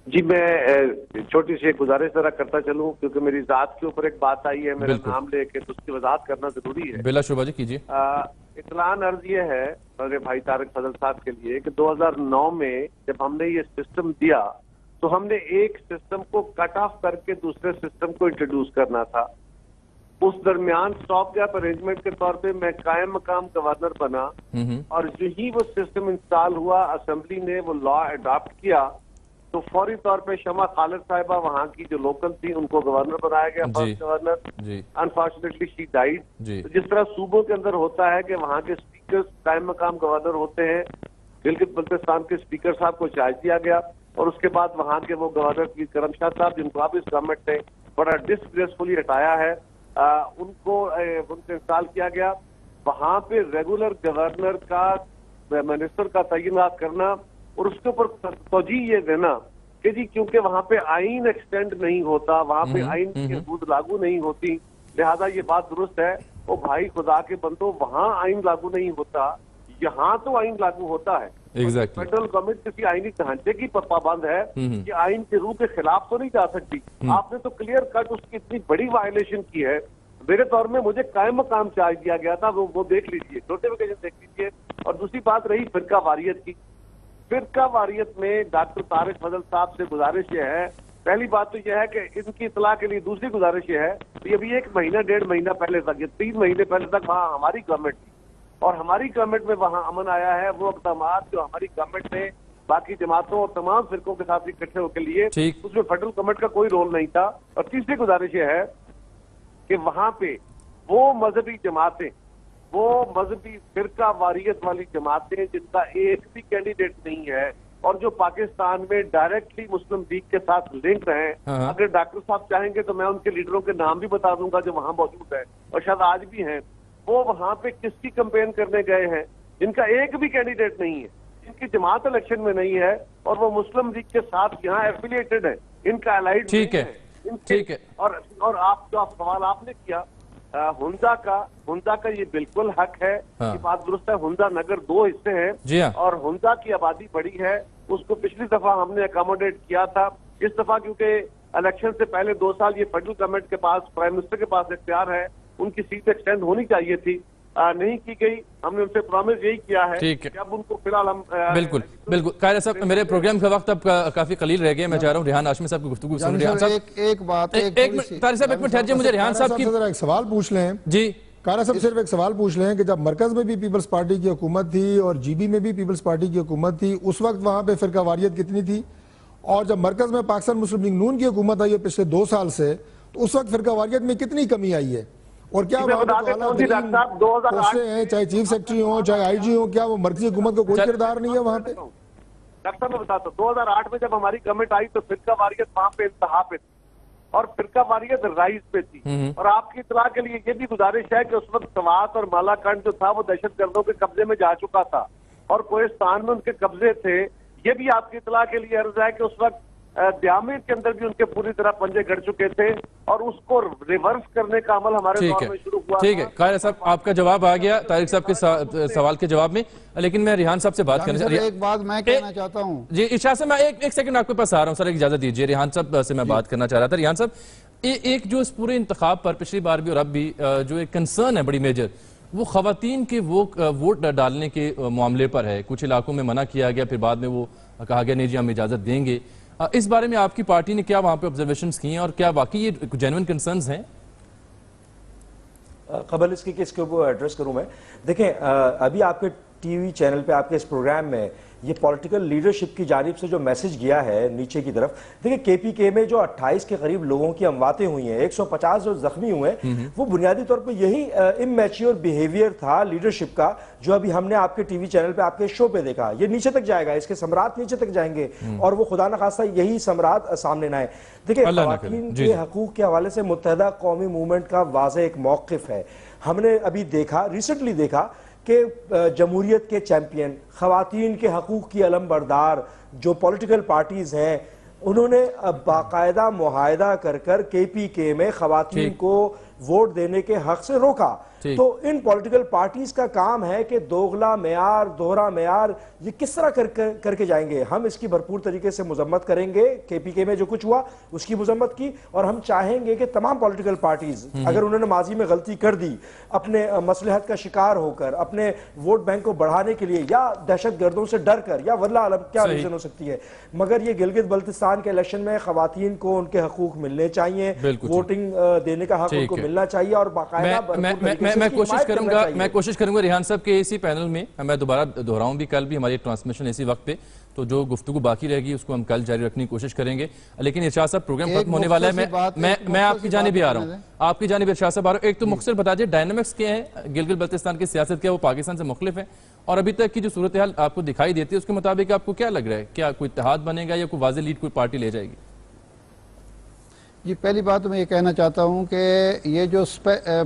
जी, मैं छोटी सी गुजारिश जरा करता चलूं, क्योंकि मेरी जात के ऊपर एक बात आई है, मेरा नाम लेके, तो उसकी वजाहत करना जरूरी है। बिला शुबा जी, कीजिए। इतलान अर्ज ये है मेरे भाई तारिक फजल साहब के लिए कि 2009 में जब हमने ये सिस्टम दिया तो हमने एक सिस्टम को कट ऑफ करके दूसरे सिस्टम को इंट्रोड्यूस करना था। उस दरमियान स्टॉप गैप अरेंजमेंट के तौर पे मैं कायम मकाम गवर्नर बना, और जो ही वो सिस्टम इंस्टॉल हुआ, असेंबली ने वो लॉ अडॉप्ट किया, तो फौरी तौर पे शमा खालिद साहिबा वहाँ की जो लोकल थी उनको गवर्नर बनाया गया, first governor. Unfortunately she died. तो जिस तरह सूबों के अंदर होता है कि वहाँ के स्पीकर कायम मकाम गवर्नर होते हैं, गिलगित बल्तिस्तान के स्पीकर साहब को चार्ज दिया गया, और उसके बाद वहाँ के वो गवर्नर पीर करम शाह साहब, जिनको आप इस गवर्नमेंट ने बड़ा डिसग्रेसफुली हटाया है, उनको इंस्टॉल किया गया। वहाँ पे रेगुलर गवर्नर का, मिनिस्टर का तयनात करना और उसके ऊपर तोजी ये देना कि जी क्योंकि वहां पे आइन एक्सटेंड नहीं होता, वहां पे आइन की हदूद लागू नहीं होती, लिहाजा ये बात दुरुस्त है। वो भाई खुदा के बंदो, वहां आइन लागू नहीं होता, यहाँ तो आइन लागू होता है। एग्जैक्टली। फेडरल गवर्नमेंट किसी आईनी ढांचे की पाबंद है कि आइन के रूह के खिलाफ तो नहीं जा सकती। आपने तो क्लियर कट उसकी इतनी बड़ी वायलेशन की है। मेरे तौर में मुझे कायम मकाम चार्ज दिया गया था, वो देख लीजिए, नोटिफिकेशन देख लीजिए। और दूसरी बात रही फिरका वारियत की। फिरका वारियत में डॉक्टर तारिक फजल साहब से गुजारिश ये है, पहली बात तो यह है कि इनकी इतला के लिए दूसरी गुजारिश ये है कि अभी 1 महीना 1.5 महीना पहले तक, ये 3 महीने पहले तक वहाँ हमारी गवर्नमेंट थी और हमारी गवर्नमेंट में वहाँ अमन आया है। वो इक़दाम जो हमारी गवर्नमेंट ने बाकी जमातों और तमाम फिरकों के साथ इकट्ठे होकर लिए, उसमें फेडरल गवर्नमेंट का कोई रोल नहीं था। और तीसरी गुजारिश ये है कि वहां पे वो मजहबी जमातें, वो मजहबी फिरका वारियत वाली जमातें जिनका एक भी कैंडिडेट नहीं है और जो पाकिस्तान में डायरेक्टली मुस्लिम लीग के साथ लिंक हैं, अगर डॉक्टर साहब चाहेंगे तो मैं उनके लीडरों के नाम भी बता दूंगा जो वहां मौजूद है और शायद आज भी हैं। वो वहां पे किसकी कैंपेन करने गए हैं? इनका एक भी कैंडिडेट नहीं है, इनकी जमात इलेक्शन में नहीं है और वो मुस्लिम लीग के साथ यहाँ एफिलिएटेड है, इनका अलाइड ठीक है, ठीक है। और आप जो सवाल आपने किया हुंजा का ये बिल्कुल हक है कि बात दुरुस्त है। हुंजा नगर 2 हिस्से हैं और हुंजा की आबादी बड़ी है, उसको पिछली दफा हमने अकोमोडेट किया था। इस दफा क्योंकि इलेक्शन से पहले 2 साल ये फेडरल गवर्नमेंट के पास, प्राइम मिनिस्टर के पास इख्तियार है, उनकी सीट एक्सटेंड होनी चाहिए थी, नहीं की गई। हमने उनसे प्रॉमिस यही किया है कि अब उनको फिलहाल हम बिल्कुल बिल्कुल। कायरा साहब, मेरे प्रोग्राम का वक्त अब काफी कलील रह गया, मैं चाह रहा हूँ रेहान हाशमी साहब की गुफ्तगू सुन। रेहान साहब एक बात, तारिक साहब एक मिनट ठहरिए, मुझे रेहान साहब की एक सवाल पूछ लें जी। कायरा साहब सिर्फ एक सवाल पूछ लें कि जब मरकज में भी पीपल्स पार्टी की हुकूमत थी और जीबी में भी पीपल्स पार्टी की हुकूमत थी, उस वक्त वहां पे फिरका वारियत कितनी थी? और जब मरकज में पाकिस्तान मुस्लिम लीग नून की हुकूमत आई है पिछले 2 साल से, तो उस वक्त फिरका वारियत में कितनी कमी आई है? और क्या हैं, चाहे चीफ सेक्रेटरी हो, चाहे आईजी हो, क्या वो मरकजी हुकूमत का कोई किरदार नहीं है वहाँ पे? डॉक्टर साहब मैं बताता हूँ, 2008 में जब हमारी गवर्नमेंट आई तो फिरका वारियत वहाँ पे इंतहा पे थी और फिरका वारियत राइज पे थी। और आपकी इत्तला के लिए ये भी गुजारिश है कि उस वक्त सवात और मालाकंड जो था वो दहशतगर्दों के कब्जे में जा चुका था और कोहिस्तान में उनके कब्जे थे। ये भी आपकी इत्तला के लिए अर्ज है कि उस वक्त द्यामिर के अंदर भी उनके पूरी तरह पंजे गड़ चुके थे और उसको रिवर्स करने का अमल हमारे दौर में शुरू हुआ। ठीक है कायरा साहब, आपका जवाब आ गया तारिक साहब के सवाल के जवाब में, लेकिन मैं रेहान साहब से बात करना चाहता हूं। एक बात मैं कहना चाहता हूं जी इरशाद साहब, मैं एक सेकंड आपके पास आ रहा हूं सर, एक इजाजत दीजिए। रेहान साहब से मैं बात करना चाह रहा था। रेहान साहब, एक जो इस पूरे इंतखाब पर पिछली बार भी और अब भी जो एक कंसर्न है बड़ी मेजर, वो खवातीन के वोट डालने के मामले पर है। कुछ इलाकों में मना किया गया, फिर बाद में वो कहा गया नहीं जी हम इजाजत देंगे। इस बारे में आपकी पार्टी ने क्या वहां पे ऑब्जर्वेशंस की हैं और क्या वाकई ये जेन्युइन कंसर्न्स हैं? कबल इसकी कि इसके ऊपर एड्रेस करूं मैं। देखें अभी आपके टीवी चैनल पे आपके इस प्रोग्राम में ये पॉलिटिकल लीडरशिप की जानिब से जो मैसेज गया है नीचे की तरफ, देखिए केपीके में जो 28 के करीब लोगों की अमवातें हुई हैं, 150 जो जख्मी हुए, वो बुनियादी तौर पर यही इमैच्योर बिहेवियर था लीडरशिप का जो अभी हमने आपके टीवी चैनल पे आपके शो पे देखा। ये नीचे तक जाएगा, इसके सम्राट नीचे तक जाएंगे और वो खुदा न खास्ता यही सम्राट सामने ना आए। देखिए ख़वातीन के हकूक के हवाले से मुत्तहदा कौमी मूवमेंट का वाज़ेह एक मौक़िफ़ है। हमने अभी देखा, रिसेंटली देखा कि जमहूरियत के चैंपियन, ख़वातीन के हकूक़ की अलमबरदार जो पॉलिटिकल पार्टीज़ हैं, उन्होंने बाकायदा मुआहदा कर कर KPK में ख़वातीन को वोट देने के हक से रोका। तो इन पॉलिटिकल पार्टीज का काम है कि दोगला मेयार, दोहरा मेयार ये किस तरह करके जाएंगे। हम इसकी भरपूर तरीके से मजम्मत करेंगे। KPK में जो कुछ हुआ उसकी मजम्मत की और हम चाहेंगे कि तमाम पॉलिटिकल पार्टीज अगर उन्होंने माजी में गलती कर दी, अपने मसलहत का शिकार होकर अपने वोट बैंक को बढ़ाने के लिए या दहशत गर्दों से डर कर या वल्लाह आलम क्या रीजन हो सकती है, मगर ये गिलगित बल्तिस्तान के इलेक्शन में खवातीन को उनके हकूक मिलने चाहिए, वोटिंग देने का हक उनको मिलना चाहिए और बाकायदा मैं कोशिश करूंगा रेहान साहब के इसी पैनल में, मैं दोबारा दोहराऊं भी, कल भी हमारी ट्रांसमिशन इसी वक्त पे, तो जो गुफ्तगू बाकी रहेगी उसको हम कल जारी रखने की कोशिश करेंगे। लेकिन इरशाद साहब प्रोग्राम खत्म होने वाला है, मैं आपकी जानिब भी आ रहा हूँ, आपकी जानिब इरशाद साहब आ रहा हूँ। एक तो मुख्तसर बता दीजिए डायनामिक्स क्या है गिलगित बल्तिस्तान की सियासत, क्या वो पाकिस्तान से मुख्तलिफ है और अभी तक की जो सूरत हाल आपको दिखाई देती है उसके मुताबिक आपको क्या लग रहा है, क्या कोई इत्तेहाद बनेगा या कोई वाज़ेह लीड कोई पार्टी ले जाएगी? जी पहली बात तो मैं ये कहना चाहता हूँ कि ये जो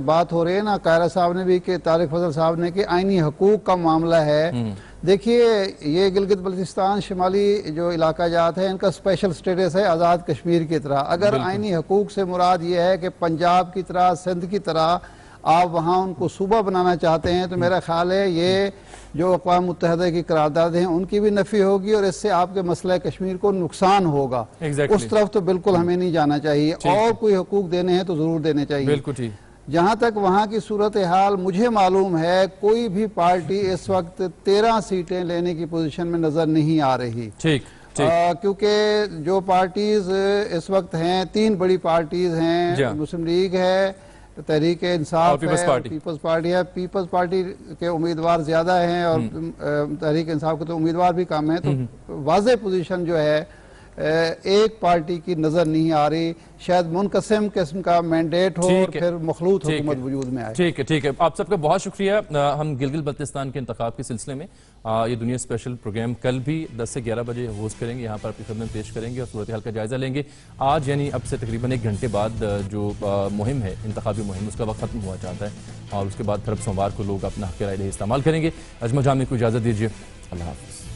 बात हो रही है ना, कायरा साहब ने भी कि तारिक फजल साहब ने कि आईनी हकूक का मामला है, देखिए, ये गिलगित बल्तिस्तान शिमाली जो इलाका जात है, इनका स्पेशल स्टेटस है आज़ाद कश्मीर की तरह। अगर आइनी हकूक से मुराद ये है कि पंजाब की तरह, सिंध की तरह आप वहाँ उनको सूबा बनाना चाहते हैं, तो मेरा ख्याल है ये जो अक़वाम मुत्तहिदा की करारदाद हैं उनकी भी नफ़ी होगी और इससे आपके मसला कश्मीर को नुकसान होगा। उस तरफ तो बिल्कुल हमें नहीं जाना चाहिए, और कोई हकूक देने हैं तो ज़रूर देने चाहिए। बिल्कुल ठीक। जहाँ तक वहाँ की सूरत हाल मुझे मालूम है, कोई भी पार्टी इस वक्त 13 सीटें लेने की पोजीशन में नजर नहीं आ रही। ठीक, क्योंकि जो पार्टीज इस वक्त हैं, 3 बड़ी पार्टीज हैं, मुस्लिम लीग है, तहरीक इंसाफ है, पीपल्स पार्टी है। पीपल्स पार्टी के उम्मीदवार ज्यादा हैं और तहरीक इंसाफ के तो उम्मीदवार भी कम है, तो वाज़ेह पोजीशन जो है एक पार्टी की नजर नहीं आ रही। शायद मुनकसिम किस्म का मैंडेट हो और फिर मखलूत हुकूमत वजूद में आए। ठीक है, ठीक है। आप सबका बहुत शुक्रिया। हम गिलगित बल्तिस्तान के इंतखाब के सिलसिले में ये दुनिया स्पेशल प्रोग्राम कल भी 10 से 11 बजे होस्ट करेंगे, यहाँ पर आपकी खदमत पेश करेंगे और सूरत हाल का जायजा लेंगे। आज यानी अब से तकरीबन 1 घंटे बाद जो मुहिम है, इंतखाबी मुहिम, उसका वक्त खत्म हुआ चाहता है और उसके बाद फिर सोमवार को लोग अपना हक़ राय इस्तेमाल करेंगे। अजमल जामी को इजाज़त दीजिए। अल्लाह हाफ़िज़।